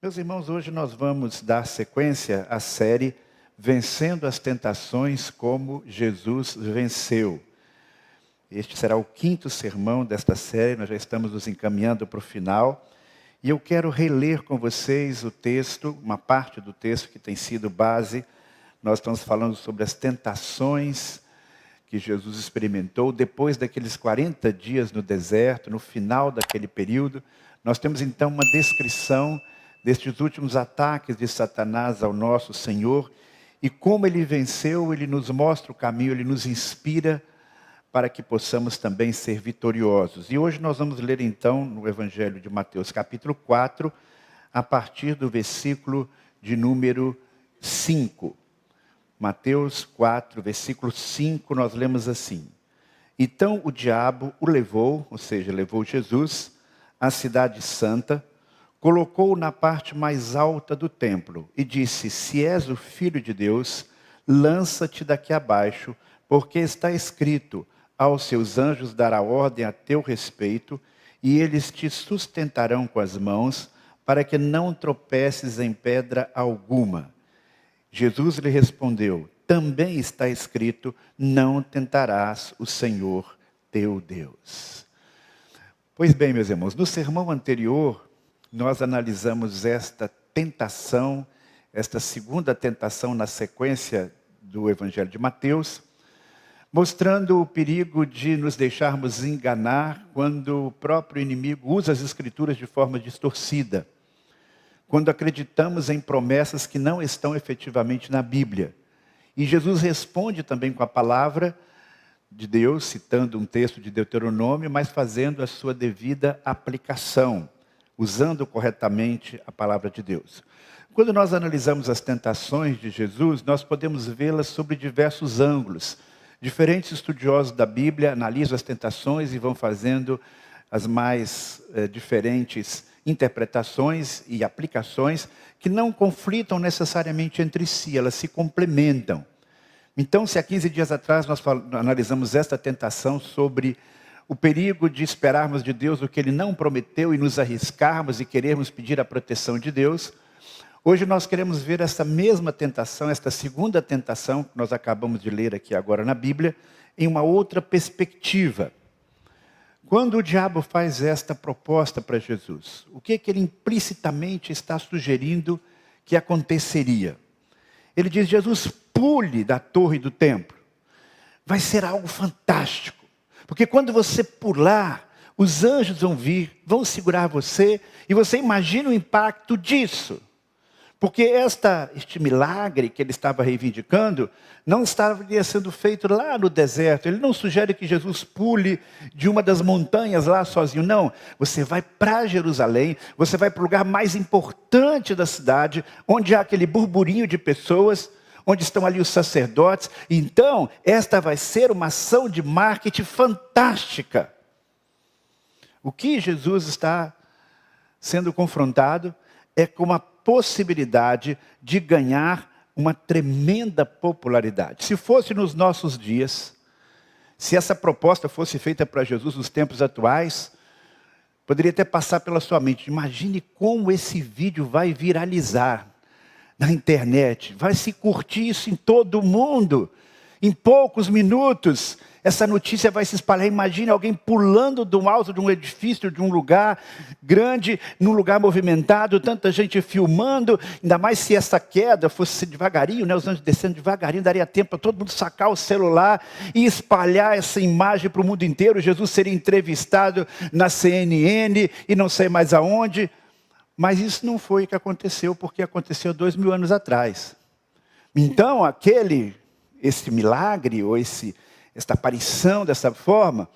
Meus irmãos, hoje nós vamos dar sequência à série Vencendo as Tentações como Jesus Venceu. Este será o quinto sermão desta série, nós já estamos nos encaminhando para o final. E eu quero reler com vocês o texto, uma parte do texto que tem sido base. Nós estamos falando sobre as tentações que Jesus experimentou depois daqueles 40 dias no deserto, no final daquele período. Nós temos então uma descrição destes últimos ataques de Satanás ao nosso Senhor, e como ele venceu, ele nos mostra o caminho, ele nos inspira para que possamos também ser vitoriosos. E hoje nós vamos ler então no Evangelho de Mateus, capítulo 4, a partir do versículo de número 5. Mateus 4, versículo 5, nós lemos assim: Então o diabo o levou, ou seja, levou Jesus, à cidade santa, colocou-o na parte mais alta do templo e disse: Se és o Filho de Deus, lança-te daqui abaixo, porque está escrito: aos seus anjos dará ordem a teu respeito, e eles te sustentarão com as mãos, para que não tropeces em pedra alguma. Jesus lhe respondeu: Também está escrito: não tentarás o Senhor teu Deus. Pois bem, meus irmãos, no sermão anterior, nós analisamos esta tentação, esta segunda tentação na sequência do Evangelho de Mateus, mostrando o perigo de nos deixarmos enganar quando o próprio inimigo usa as Escrituras de forma distorcida, quando acreditamos em promessas que não estão efetivamente na Bíblia. E Jesus responde também com a palavra de Deus, citando um texto de Deuteronômio, mas fazendo a sua devida aplicação, usando corretamente a palavra de Deus. Quando nós analisamos as tentações de Jesus, nós podemos vê-las sobre diversos ângulos. Diferentes estudiosos da Bíblia analisam as tentações e vão fazendo as mais diferentes interpretações e aplicações que não conflitam necessariamente entre si, elas se complementam. Então, se há 15 dias atrás nós analisamos esta tentação sobre o perigo de esperarmos de Deus o que Ele não prometeu e nos arriscarmos e querermos pedir a proteção de Deus, hoje nós queremos ver essa mesma tentação, esta segunda tentação que nós acabamos de ler aqui agora na Bíblia, em uma outra perspectiva. Quando o diabo faz esta proposta para Jesus, o que ele implicitamente está sugerindo que aconteceria? Ele diz: Jesus, pule da torre do templo. Vai ser algo fantástico. Porque quando você pular, os anjos vão vir, vão segurar você, e você imagina o impacto disso. Porque este milagre que ele estava reivindicando, não estaria sendo feito lá no deserto. Ele não sugere que Jesus pule de uma das montanhas lá sozinho. Não, você vai para Jerusalém, você vai para o lugar mais importante da cidade, onde há aquele burburinho de pessoas, onde estão ali os sacerdotes. Então, esta vai ser uma ação de marketing fantástica. O que Jesus está sendo confrontado é com a possibilidade de ganhar uma tremenda popularidade. Se fosse nos nossos dias, se essa proposta fosse feita para Jesus nos tempos atuais, poderia até passar pela sua mente: imagine como esse vídeo vai viralizar na internet, vai se curtir isso em todo o mundo. Em poucos minutos, essa notícia vai se espalhar. Imagine alguém pulando do alto de um edifício, de um lugar grande, num lugar movimentado, tanta gente filmando, ainda mais se essa queda fosse devagarinho, né? Os anjos descendo devagarinho, daria tempo para todo mundo sacar o celular e espalhar essa imagem para o mundo inteiro. Jesus seria entrevistado na CNN e não sei mais aonde. Mas isso não foi o que aconteceu, porque aconteceu 2000 anos atrás. Então, esse milagre, ou esta aparição dessa forma,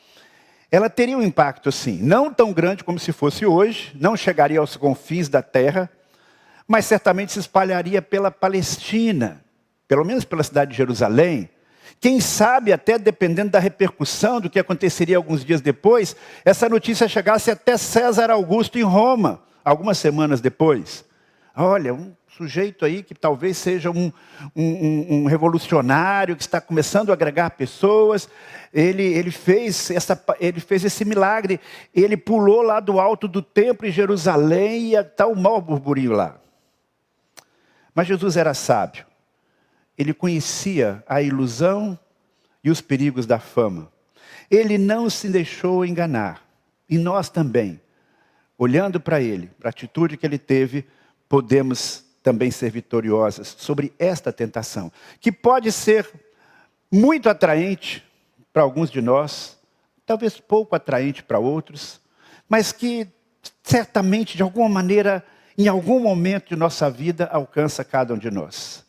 ela teria um impacto, sim, não tão grande como se fosse hoje, não chegaria aos confins da terra, mas certamente se espalharia pela Palestina, pelo menos pela cidade de Jerusalém. Quem sabe, até dependendo da repercussão do que aconteceria alguns dias depois, essa notícia chegasse até César Augusto em Roma, algumas semanas depois. Olha, um sujeito aí que talvez seja um revolucionário, que está começando a agregar pessoas, ele fez esse milagre, ele pulou lá do alto do templo em Jerusalém e está o maior burburinho lá. Mas Jesus era sábio, ele conhecia a ilusão e os perigos da fama. Ele não se deixou enganar, e nós também, olhando para ele, para a atitude que ele teve, podemos também ser vitoriosas sobre esta tentação, que pode ser muito atraente para alguns de nós, talvez pouco atraente para outros, mas que certamente, de alguma maneira, em algum momento de nossa vida, alcança cada um de nós.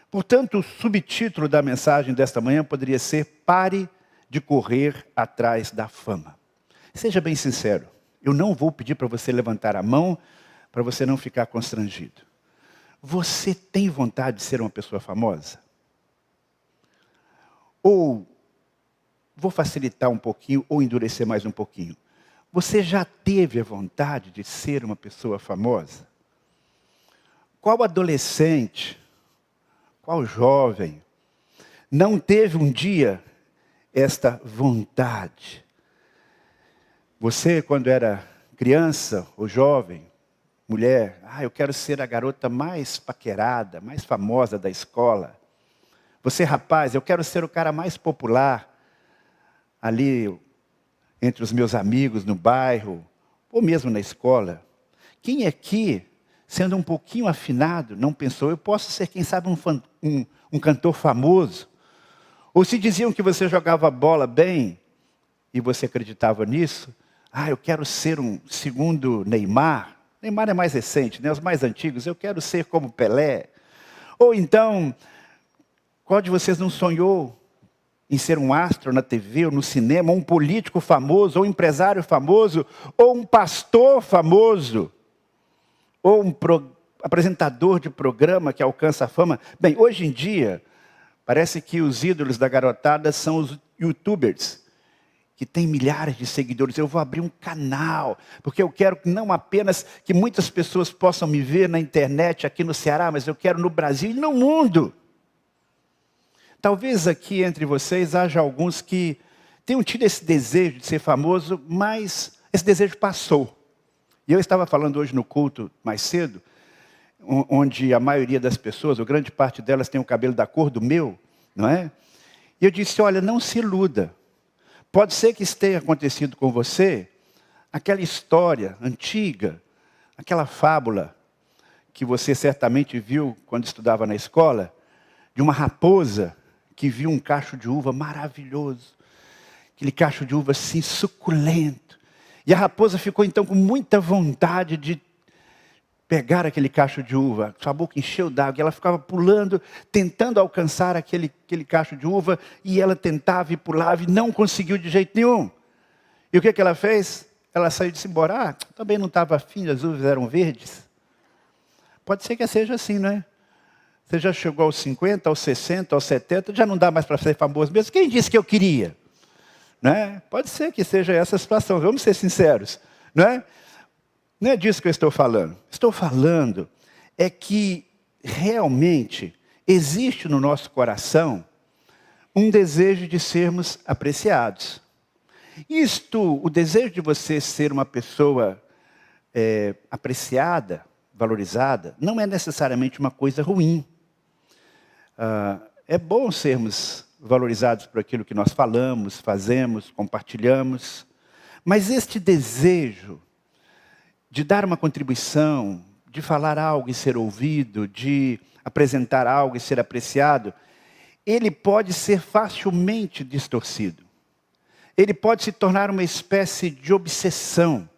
Portanto, o subtítulo da mensagem desta manhã poderia ser: pare de correr atrás da fama. Seja bem sincero, eu não vou pedir para você levantar a mão, para você não ficar constrangido. Você tem vontade de ser uma pessoa famosa? Ou, vou facilitar um pouquinho, ou endurecer mais um pouquinho. Você já teve a vontade de ser uma pessoa famosa? Qual adolescente, qual jovem, não teve um dia esta vontade? Você, quando era criança ou jovem, mulher, eu quero ser a garota mais paquerada, mais famosa da escola. Você, rapaz, eu quero ser o cara mais popular ali entre os meus amigos no bairro, ou mesmo na escola. Quem aqui, sendo um pouquinho afinado, não pensou: eu posso ser, quem sabe, um cantor famoso? Ou se diziam que você jogava bola bem, e você acreditava nisso, eu quero ser um segundo Neymar. Neymar é mais recente, né? Os mais antigos, eu quero ser como Pelé. Ou então, qual de vocês não sonhou em ser um astro na TV ou no cinema, ou um político famoso, ou um empresário famoso, ou um pastor famoso, ou um apresentador de programa que alcança a fama? Bem, hoje em dia, parece que os ídolos da garotada são os youtubers, que tem milhares de seguidores. Eu vou abrir um canal, porque eu quero não apenas que muitas pessoas possam me ver na internet aqui no Ceará, mas eu quero no Brasil e no mundo. Talvez aqui entre vocês haja alguns que tenham tido esse desejo de ser famoso, mas esse desejo passou. E eu estava falando hoje no culto mais cedo, onde a maioria das pessoas, ou grande parte delas, tem o cabelo da cor do meu, não é? E eu disse: olha, não se iluda. Pode ser que tenha acontecido com você aquela história antiga, aquela fábula que você certamente viu quando estudava na escola, de uma raposa que viu um cacho de uva maravilhoso, aquele cacho de uva assim suculento. E a raposa ficou então com muita vontade de pegar aquele cacho de uva. Sua boca encheu d'água e ela ficava pulando, tentando alcançar aquele cacho de uva, e ela tentava e pulava e não conseguiu de jeito nenhum. E o que ela fez? Ela saiu e disse embora: também não estava afim, as uvas eram verdes. Pode ser que seja assim, não é? Você já chegou aos 50, aos 60, aos 70, já não dá mais para ser famoso mesmo. Quem disse que eu queria? Não é? Pode ser que seja essa a situação, vamos ser sinceros. Não é? Não é disso que eu estou falando. Estou falando é que realmente existe no nosso coração um desejo de sermos apreciados. O desejo de você ser uma pessoa apreciada, valorizada, não é necessariamente uma coisa ruim. É bom sermos valorizados por aquilo que nós falamos, fazemos, compartilhamos. Mas este desejo de dar uma contribuição, de falar algo e ser ouvido, de apresentar algo e ser apreciado, ele pode ser facilmente distorcido. Ele pode se tornar uma espécie de obsessão.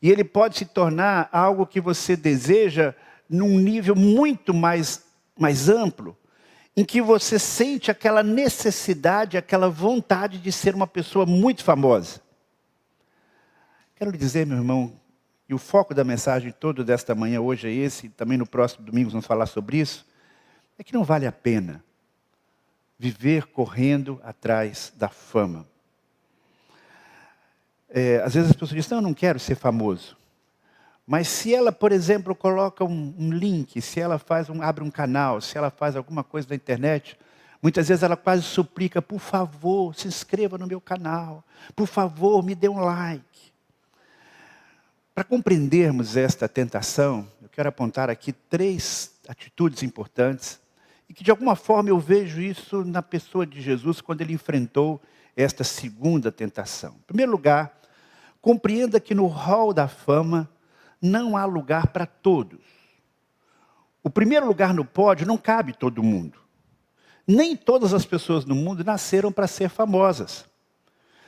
E ele pode se tornar algo que você deseja num nível muito mais amplo, em que você sente aquela necessidade, aquela vontade de ser uma pessoa muito famosa. Quero lhe dizer, meu irmão, e o foco da mensagem toda desta manhã hoje é esse, e também no próximo domingo vamos falar sobre isso, é que não vale a pena viver correndo atrás da fama. Às vezes as pessoas dizem: não, eu não quero ser famoso. Mas se ela, por exemplo, coloca um link, se ela abre um canal, se ela faz alguma coisa na internet, muitas vezes ela quase suplica, por favor, se inscreva no meu canal, por favor, me dê um like. Para compreendermos esta tentação, eu quero apontar aqui 3 atitudes importantes, e que de alguma forma eu vejo isso na pessoa de Jesus, quando ele enfrentou esta segunda tentação. Em primeiro lugar, compreenda que no hall da fama, não há lugar para todos. O primeiro lugar no pódio não cabe todo mundo. Nem todas as pessoas no mundo nasceram para ser famosas.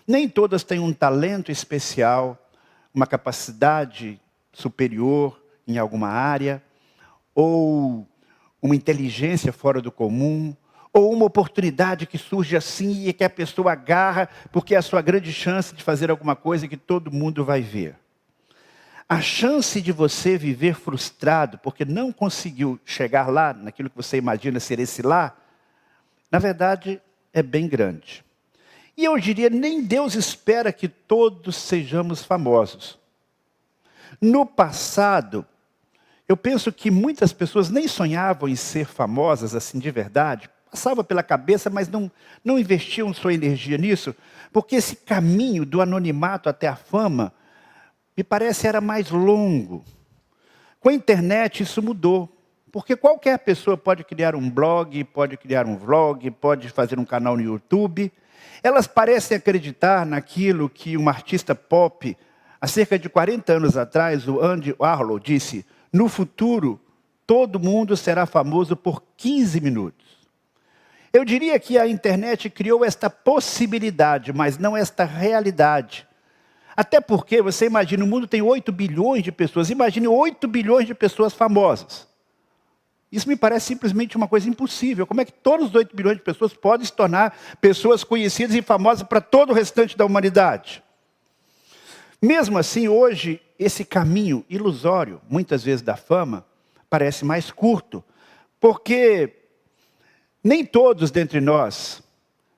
Nem todas têm um talento especial, uma capacidade superior em alguma área, ou uma inteligência fora do comum, ou uma oportunidade que surge assim e que a pessoa agarra porque é a sua grande chance de fazer alguma coisa que todo mundo vai ver. A chance de você viver frustrado porque não conseguiu chegar lá, naquilo que você imagina ser esse lá, na verdade é bem grande. E eu diria, nem Deus espera que todos sejamos famosos. No passado, eu penso que muitas pessoas nem sonhavam em ser famosas assim de verdade, passava pela cabeça, mas não investiam sua energia nisso, porque esse caminho do anonimato até a fama, me parece, era mais longo. Com a internet isso mudou, porque qualquer pessoa pode criar um blog, pode criar um vlog, pode fazer um canal no YouTube. Elas parecem acreditar naquilo que um artista pop, há cerca de 40 anos atrás, o Andy Warhol disse, no futuro, todo mundo será famoso por 15 minutos. Eu diria que a internet criou esta possibilidade, mas não esta realidade. Até porque, você imagina, o mundo tem 8 bilhões de pessoas. Imagine 8 bilhões de pessoas famosas. Isso me parece simplesmente uma coisa impossível. Como é que todos os 8 bilhões de pessoas podem se tornar pessoas conhecidas e famosas para todo o restante da humanidade? Mesmo assim, hoje, esse caminho ilusório, muitas vezes da fama, parece mais curto. Porque nem todos dentre nós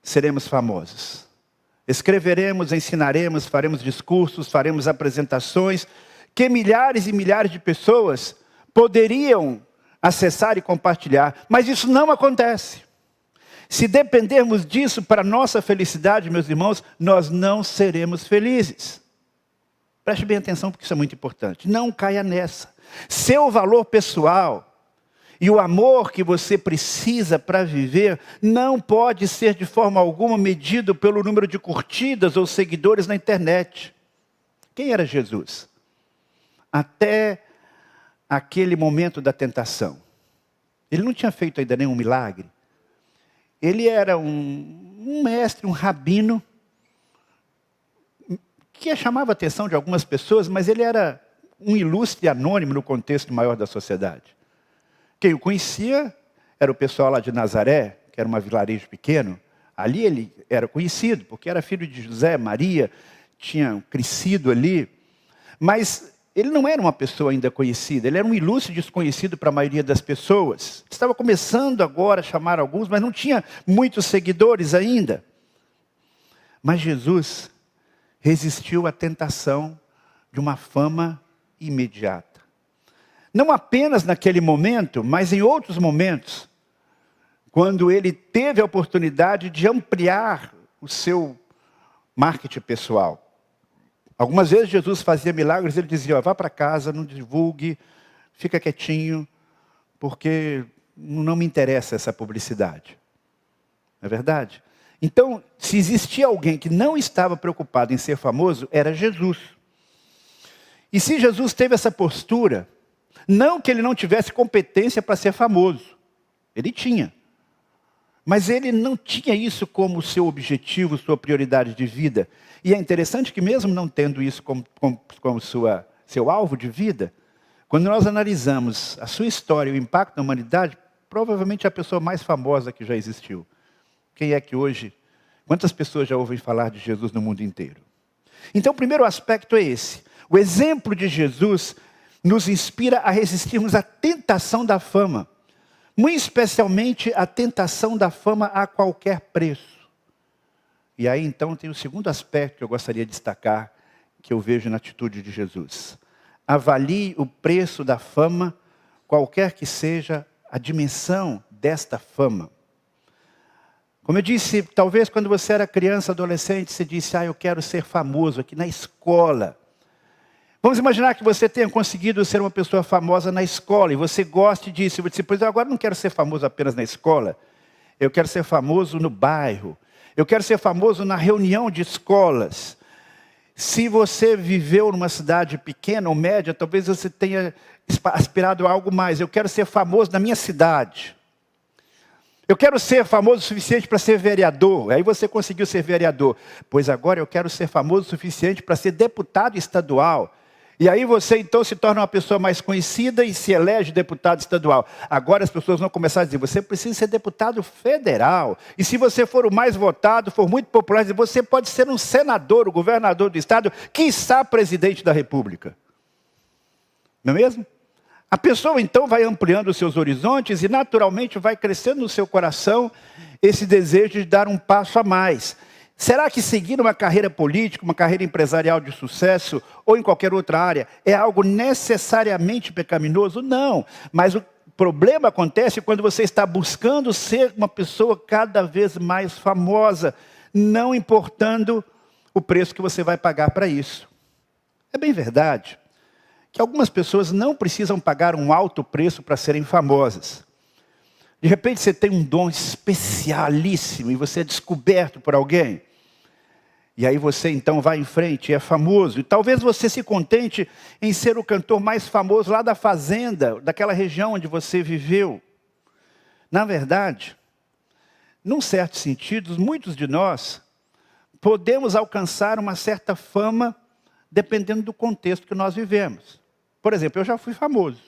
seremos famosos. Escreveremos, ensinaremos, faremos discursos, faremos apresentações que milhares e milhares de pessoas poderiam acessar e compartilhar. Mas isso não acontece. Se dependermos disso para nossa felicidade, meus irmãos, nós não seremos felizes. Preste bem atenção porque isso é muito importante. Não caia nessa. Seu valor pessoal e o amor que você precisa para viver não pode ser de forma alguma medido pelo número de curtidas ou seguidores na internet. Quem era Jesus? Até aquele momento da tentação. Ele não tinha feito ainda nenhum milagre. Ele era um mestre, um rabino, que chamava a atenção de algumas pessoas, mas ele era um ilustre anônimo no contexto maior da sociedade. Quem o conhecia era o pessoal lá de Nazaré, que era um vilarejo pequeno. Ali ele era conhecido, porque era filho de José, Maria, tinha crescido ali. Mas ele não era uma pessoa ainda conhecida, ele era um ilustre desconhecido para a maioria das pessoas. Estava começando agora a chamar alguns, mas não tinha muitos seguidores ainda. Mas Jesus resistiu à tentação de uma fama imediata. Não apenas naquele momento, mas em outros momentos, quando ele teve a oportunidade de ampliar o seu marketing pessoal. Algumas vezes Jesus fazia milagres, ele dizia, vá para casa, não divulgue, fica quietinho, porque não me interessa essa publicidade. Não é verdade? Então, se existia alguém que não estava preocupado em ser famoso, era Jesus. E se Jesus teve essa postura, não que ele não tivesse competência para ser famoso. Ele tinha. Mas ele não tinha isso como seu objetivo, sua prioridade de vida. E é interessante que mesmo não tendo isso como seu alvo de vida, quando nós analisamos a sua história e o impacto na humanidade, provavelmente é a pessoa mais famosa que já existiu. Quem é que hoje, quantas pessoas já ouvem falar de Jesus no mundo inteiro? Então o primeiro aspecto é esse. O exemplo de Jesus nos inspira a resistirmos à tentação da fama. Muito especialmente a tentação da fama a qualquer preço. E aí então tem o segundo aspecto que eu gostaria de destacar, que eu vejo na atitude de Jesus. avalie o preço da fama, qualquer que seja a dimensão desta fama. Como eu disse, talvez quando você era criança, adolescente, você disse, eu quero ser famoso aqui na escola. Vamos imaginar que você tenha conseguido ser uma pessoa famosa na escola, e você goste disso. E você diz, pois eu agora não quero ser famoso apenas na escola, eu quero ser famoso no bairro, eu quero ser famoso na reunião de escolas. Se você viveu numa cidade pequena ou média, talvez você tenha aspirado a algo mais. Eu quero ser famoso na minha cidade. Eu quero ser famoso o suficiente para ser vereador. Aí você conseguiu ser vereador. Pois agora eu quero ser famoso o suficiente para ser deputado estadual. E aí você então se torna uma pessoa mais conhecida e se elege deputado estadual. Agora as pessoas vão começar a dizer, você precisa ser deputado federal. E se você for o mais votado, for muito popular, você pode ser um senador, o governador do estado, quiçá presidente da república. Não é mesmo? A pessoa então vai ampliando os seus horizontes e naturalmente vai crescendo no seu coração esse desejo de dar um passo a mais. Será que seguir uma carreira política, uma carreira empresarial de sucesso, ou em qualquer outra área, é algo necessariamente pecaminoso? Não, mas o problema acontece quando você está buscando ser uma pessoa cada vez mais famosa, não importando o preço que você vai pagar para isso. É bem verdade que algumas pessoas não precisam pagar um alto preço para serem famosas. De repente você tem um dom especialíssimo e você é descoberto por alguém. E aí você então vai em frente e é famoso. E talvez você se contente em ser o cantor mais famoso lá da fazenda, daquela região onde você viveu. Na verdade, num certo sentido, muitos de nós podemos alcançar uma certa fama dependendo do contexto que nós vivemos. Por exemplo, eu já fui famoso.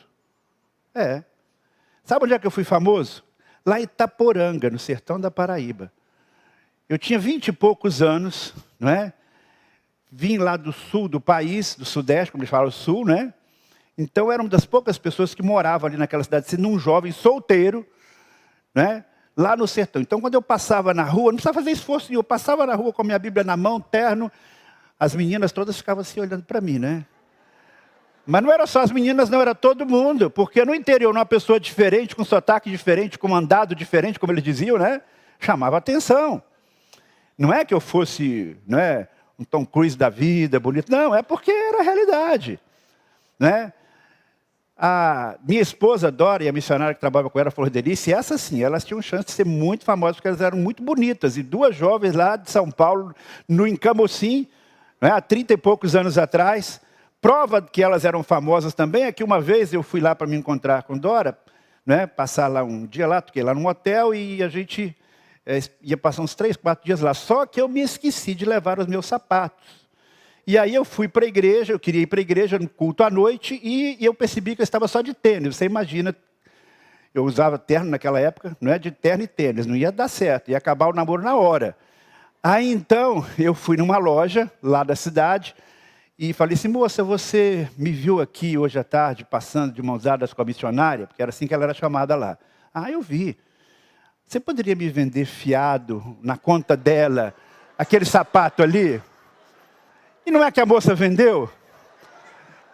Sabe onde é que eu fui famoso? Lá em Itaporanga, no sertão da Paraíba. Eu tinha 20 e poucos anos, não é? Vim lá do sul do país, do sudeste, como eles falam, sul, né? Então, era uma das poucas pessoas que moravam ali naquela cidade, sendo um jovem solteiro, né? Lá no sertão. Então, quando eu passava na rua, não precisava fazer esforço nenhum, eu passava na rua com a minha Bíblia na mão, terno, as meninas todas ficavam assim olhando para mim, né? Mas não era só as meninas, não, era todo mundo, porque no interior, uma pessoa diferente, com sotaque diferente, com mandado diferente, como eles diziam, né? Chamava atenção. Não é que eu fosse, não é, um Tom Cruise da vida, bonito. Não, é porque era a realidade. Né? A minha esposa, Dora, e a missionária que trabalhava com ela, Flor Delícia, essas sim, elas tinham chance de ser muito famosas, porque elas eram muito bonitas. E duas jovens lá de São Paulo, no Camocim, né, há 30 e poucos anos atrás. Prova que elas eram famosas também é que uma vez eu fui lá para me encontrar com Dora, né, passar lá um dia lá, fiquei lá num hotel e a gente... ia passar uns 3, 4 dias lá, só que eu me esqueci de levar os meus sapatos. E aí eu fui para a igreja, eu queria ir para a igreja no culto à noite, e eu percebi que eu estava só de tênis. Você imagina, eu usava terno naquela época, não é de terno e tênis, não ia dar certo, ia acabar o namoro na hora. Aí então, eu fui numa loja lá da cidade, e falei assim, moça, você me viu aqui hoje à tarde, passando de mãos dadas com a missionária? Porque era assim que ela era chamada lá. Eu vi. Você poderia me vender fiado na conta dela, aquele sapato ali? E não é que a moça vendeu?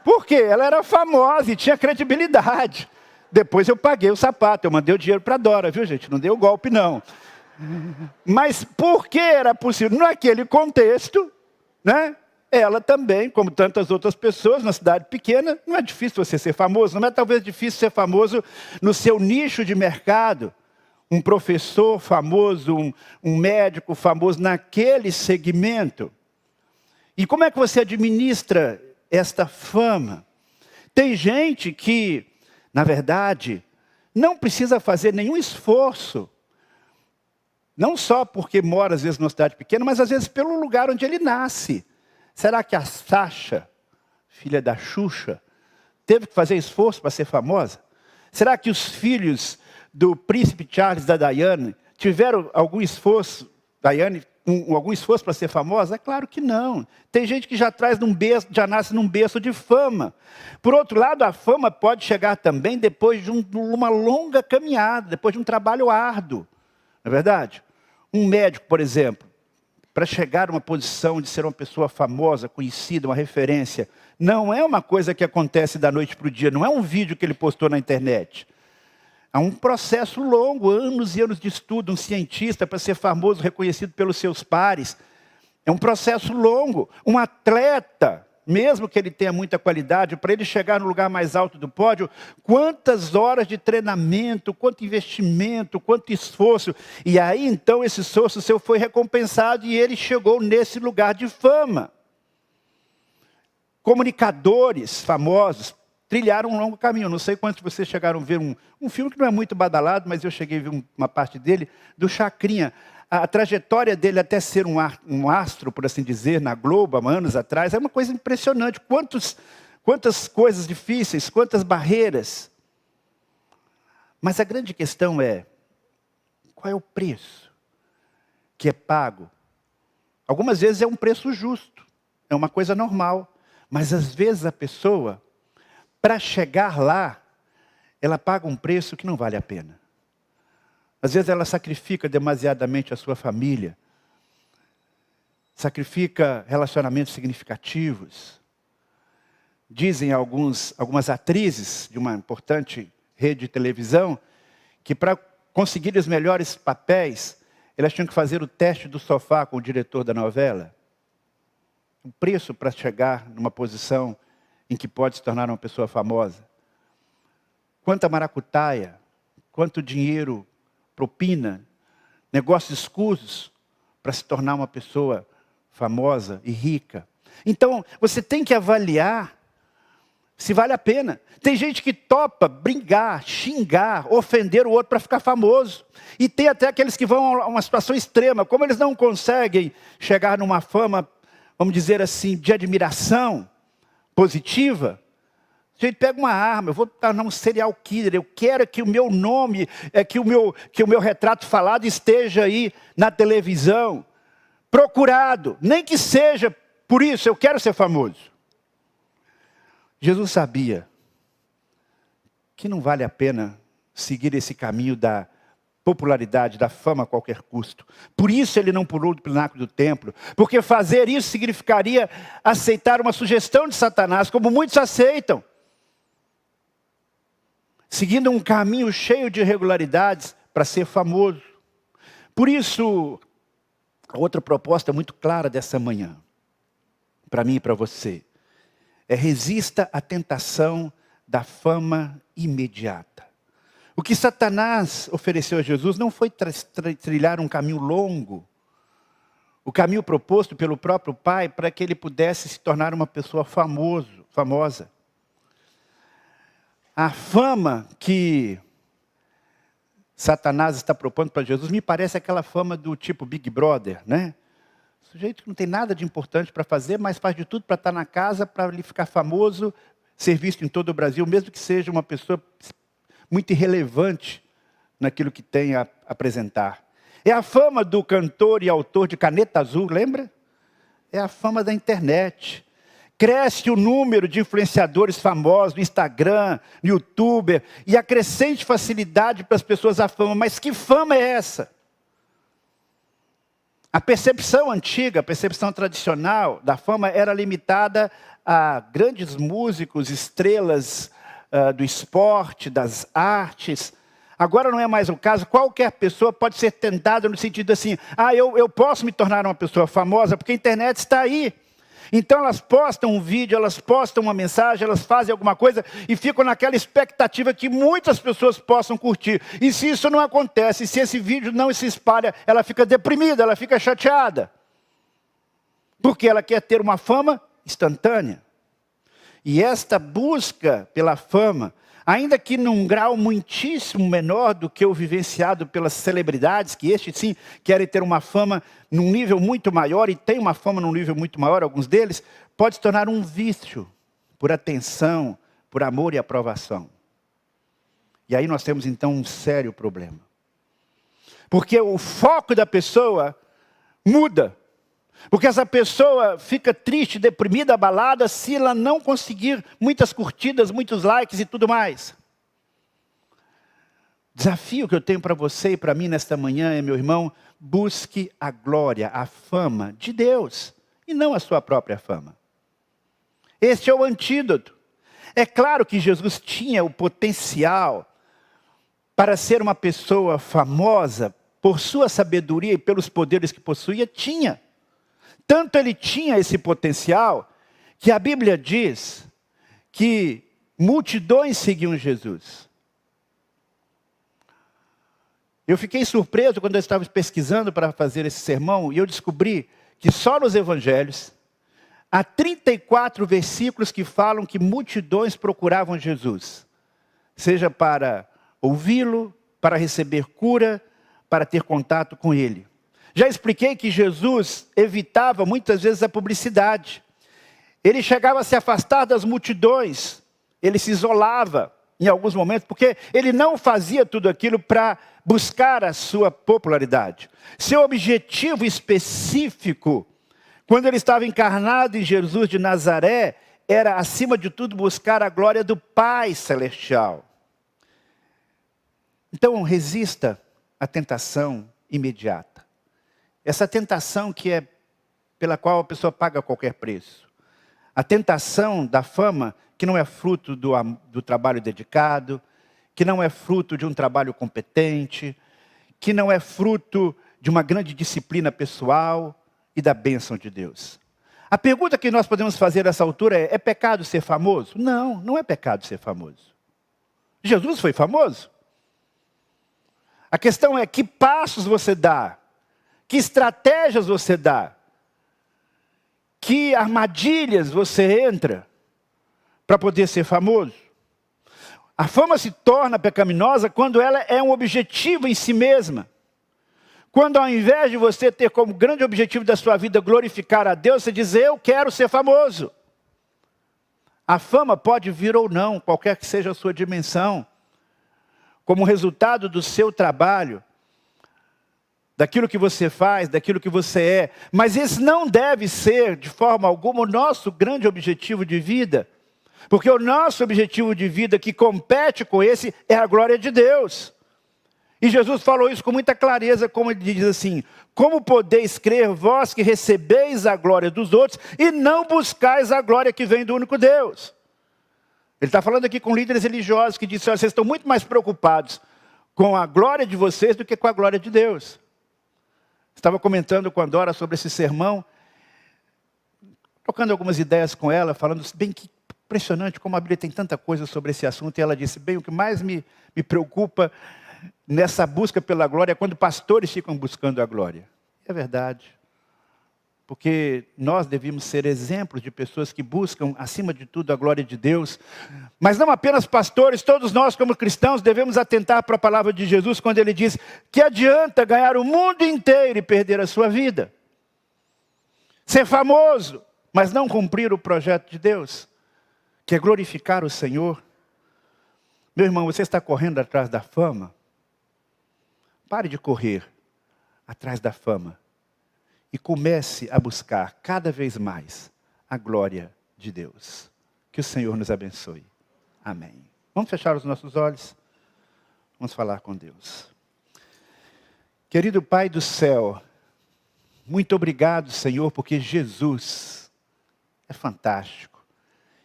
Por quê? Ela era famosa e tinha credibilidade. Depois eu paguei o sapato, eu mandei o dinheiro para a Dora, viu gente? Não deu golpe não. Mas por que era possível? Naquele contexto, né? Ela também, como tantas outras pessoas, na cidade pequena, não é difícil você ser famoso. Não é talvez difícil ser famoso no seu nicho de mercado. Um professor famoso, um médico famoso naquele segmento. E como é que você administra esta fama? Tem gente que, na verdade, não precisa fazer nenhum esforço. Não só porque mora, às vezes, numa cidade pequena, mas às vezes pelo lugar onde ele nasce. Será que a Sasha, filha da Xuxa, teve que fazer esforço para ser famosa? Será que os filhos do príncipe Charles e da Diane tiveram algum esforço, algum esforço para ser famosa? É claro que não. Tem gente que já já nasce num berço de fama. Por outro lado, a fama pode chegar também depois de uma longa caminhada, depois de um trabalho árduo. Não é verdade? Um médico, por exemplo, para chegar a uma posição de ser uma pessoa famosa, conhecida, uma referência, não é uma coisa que acontece da noite para o dia, não é um vídeo que ele postou na internet. Há um processo longo, anos e anos de estudo, um cientista para ser famoso, reconhecido pelos seus pares. É um processo longo. Um atleta, mesmo que ele tenha muita qualidade, para ele chegar no lugar mais alto do pódio, quantas horas de treinamento, quanto investimento, quanto esforço. E aí então esse esforço seu foi recompensado e ele chegou nesse lugar de fama. Comunicadores famosos trilharam um longo caminho. Não sei quantos de vocês chegaram a ver um filme que não é muito badalado, mas eu cheguei a ver uma parte dele, do Chacrinha. A trajetória dele até ser um astro, por assim dizer, na Globo, há anos atrás, é uma coisa impressionante. Quantas coisas difíceis, quantas barreiras. Mas a grande questão é, qual é o preço que é pago? Algumas vezes é um preço justo, é uma coisa normal. Mas às vezes a pessoa, para chegar lá, ela paga um preço que não vale a pena. Às vezes ela sacrifica demasiadamente a sua família, sacrifica relacionamentos significativos. Dizem algumas atrizes de uma importante rede de televisão que para conseguir os melhores papéis, elas tinham que fazer o teste do sofá com o diretor da novela. O preço para chegar numa posição em que pode se tornar uma pessoa famosa. Quanta maracutaia, quanto dinheiro, propina, negócios escusos para se tornar uma pessoa famosa e rica. Então, você tem que avaliar se vale a pena. Tem gente que topa brigar, xingar, ofender o outro para ficar famoso. E tem até aqueles que vão a uma situação extrema. Como eles não conseguem chegar numa fama, vamos dizer assim, de admiração positiva, a gente pega uma arma, eu vou tornar um serial killer, eu quero que o meu nome, que o meu retrato falado esteja aí na televisão, procurado, nem que seja por isso, eu quero ser famoso. Jesus sabia que não vale a pena seguir esse caminho da popularidade, da fama a qualquer custo. Por isso ele não pulou do pináculo do templo, porque fazer isso significaria aceitar uma sugestão de Satanás, como muitos aceitam. Seguindo um caminho cheio de irregularidades para ser famoso. Por isso, a outra proposta muito clara dessa manhã, para mim e para você, é resista à tentação da fama imediata. O que Satanás ofereceu a Jesus não foi trilhar um caminho longo, o caminho proposto pelo próprio Pai para que ele pudesse se tornar uma pessoa famosa. A fama que Satanás está propondo para Jesus me parece aquela fama do tipo Big Brother, né? O sujeito que não tem nada de importante para fazer, mas faz de tudo para estar na casa, para ele ficar famoso, ser visto em todo o Brasil, mesmo que seja uma pessoa muito irrelevante naquilo que tem a apresentar. É a fama do cantor e autor de Caneta Azul, lembra? É a fama da internet. Cresce o número de influenciadores famosos no Instagram, no YouTube, e a crescente facilidade para as pessoas a fama. Mas que fama é essa? A percepção antiga, a percepção tradicional da fama era limitada a grandes músicos, estrelas do esporte, das artes. Agora não é mais o caso. Qualquer pessoa pode ser tentada no sentido assim, eu posso me tornar uma pessoa famosa porque a internet está aí. Então elas postam um vídeo, elas postam uma mensagem, elas fazem alguma coisa e ficam naquela expectativa que muitas pessoas possam curtir. E se isso não acontece, se esse vídeo não se espalha, ela fica deprimida, ela fica chateada. Porque ela quer ter uma fama instantânea. E esta busca pela fama, ainda que num grau muitíssimo menor do que o vivenciado pelas celebridades, que estes sim querem ter uma fama num nível muito maior, e tem uma fama num nível muito maior, alguns deles, pode se tornar um vício por atenção, por amor e aprovação. E aí nós temos então um sério problema. Porque o foco da pessoa muda. Porque essa pessoa fica triste, deprimida, abalada, se ela não conseguir muitas curtidas, muitos likes e tudo mais. desafio que eu tenho para você e para mim nesta manhã é, meu irmão, busque a glória, a fama de Deus e não a sua própria fama. Este é o antídoto. É claro que Jesus tinha o potencial para ser uma pessoa famosa por sua sabedoria e pelos poderes que possuía, tinha. Tanto ele tinha esse potencial que a Bíblia diz que multidões seguiam Jesus. Eu fiquei surpreso quando eu estava pesquisando para fazer esse sermão e eu descobri que só nos evangelhos há 34 versículos que falam que multidões procuravam Jesus. Seja para ouvi-lo, para receber cura, para ter contato com ele. Já expliquei que Jesus evitava muitas vezes a publicidade. Ele chegava a se afastar das multidões. Ele se isolava em alguns momentos, porque ele não fazia tudo aquilo para buscar a sua popularidade. Seu objetivo específico, quando ele estava encarnado em Jesus de Nazaré, era, acima de tudo, buscar a glória do Pai Celestial. Então, resista à tentação imediata. Essa tentação que é pela qual a pessoa paga qualquer preço. A tentação da fama que não é fruto do trabalho dedicado, que não é fruto de um trabalho competente, que não é fruto de uma grande disciplina pessoal e da bênção de Deus. A pergunta que nós podemos fazer nessa altura é pecado ser famoso? Não, não é pecado ser famoso. Jesus foi famoso. A questão é que passos você dá, que estratégias você dá, que armadilhas você entra para poder ser famoso. A fama se torna pecaminosa quando ela é um objetivo em si mesma. Quando ao invés de você ter como grande objetivo da sua vida glorificar a Deus, você diz, eu quero ser famoso. A fama pode vir ou não, qualquer que seja a sua dimensão, como resultado do seu trabalho, daquilo que você faz, daquilo que você é. Mas esse não deve ser, de forma alguma, o nosso grande objetivo de vida. Porque o nosso objetivo de vida que compete com esse é a glória de Deus. E Jesus falou isso com muita clareza, como ele diz assim, como podeis crer vós que recebeis a glória dos outros e não buscais a glória que vem do único Deus? Ele está falando aqui com líderes religiosos que dizem, vocês estão muito mais preocupados com a glória de vocês do que com a glória de Deus. Estava comentando com a Dora sobre esse sermão, trocando algumas ideias com ela, falando bem que impressionante como a Bíblia tem tanta coisa sobre esse assunto. E ela disse, bem, o que mais me preocupa nessa busca pela glória é quando pastores ficam buscando a glória. É verdade. Porque nós devemos ser exemplos de pessoas que buscam, acima de tudo, a glória de Deus. Mas não apenas pastores, todos nós como cristãos devemos atentar para a palavra de Jesus quando ele diz que adianta ganhar o mundo inteiro e perder a sua vida. Ser famoso, mas não cumprir o projeto de Deus, que é glorificar o Senhor. Meu irmão, você está correndo atrás da fama? Pare de correr atrás da fama. E comece a buscar cada vez mais a glória de Deus. Que o Senhor nos abençoe. Amém. Vamos fechar os nossos olhos? Vamos falar com Deus. Querido Pai do céu, muito obrigado, Senhor, porque Jesus é fantástico.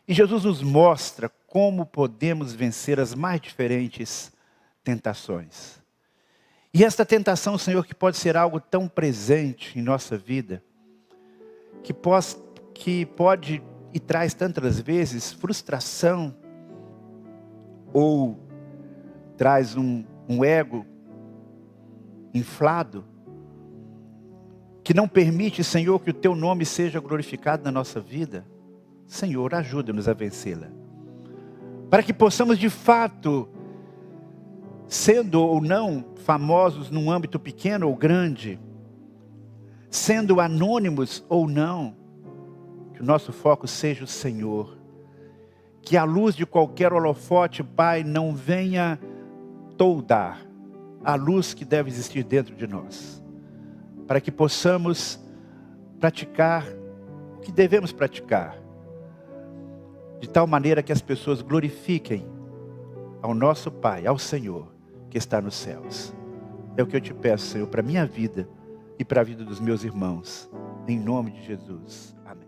E Jesus nos mostra como podemos vencer as mais diferentes tentações. E esta tentação, Senhor, que pode ser algo tão presente em nossa vida, que pode e traz tantas vezes frustração, ou traz um ego inflado, que não permite, Senhor, que o Teu nome seja glorificado na nossa vida. Senhor, ajuda-nos a vencê-la. Para que possamos de fato, sendo ou não famosos num âmbito pequeno ou grande, sendo anônimos ou não, que o nosso foco seja o Senhor. Que a luz de qualquer holofote, Pai, não venha toldar a luz que deve existir dentro de nós. Para que possamos praticar o que devemos praticar. De tal maneira que as pessoas glorifiquem ao nosso Pai, ao Senhor, que está nos céus. É o que eu te peço, Senhor, para a minha vida e para a vida dos meus irmãos. Em nome de Jesus. Amém.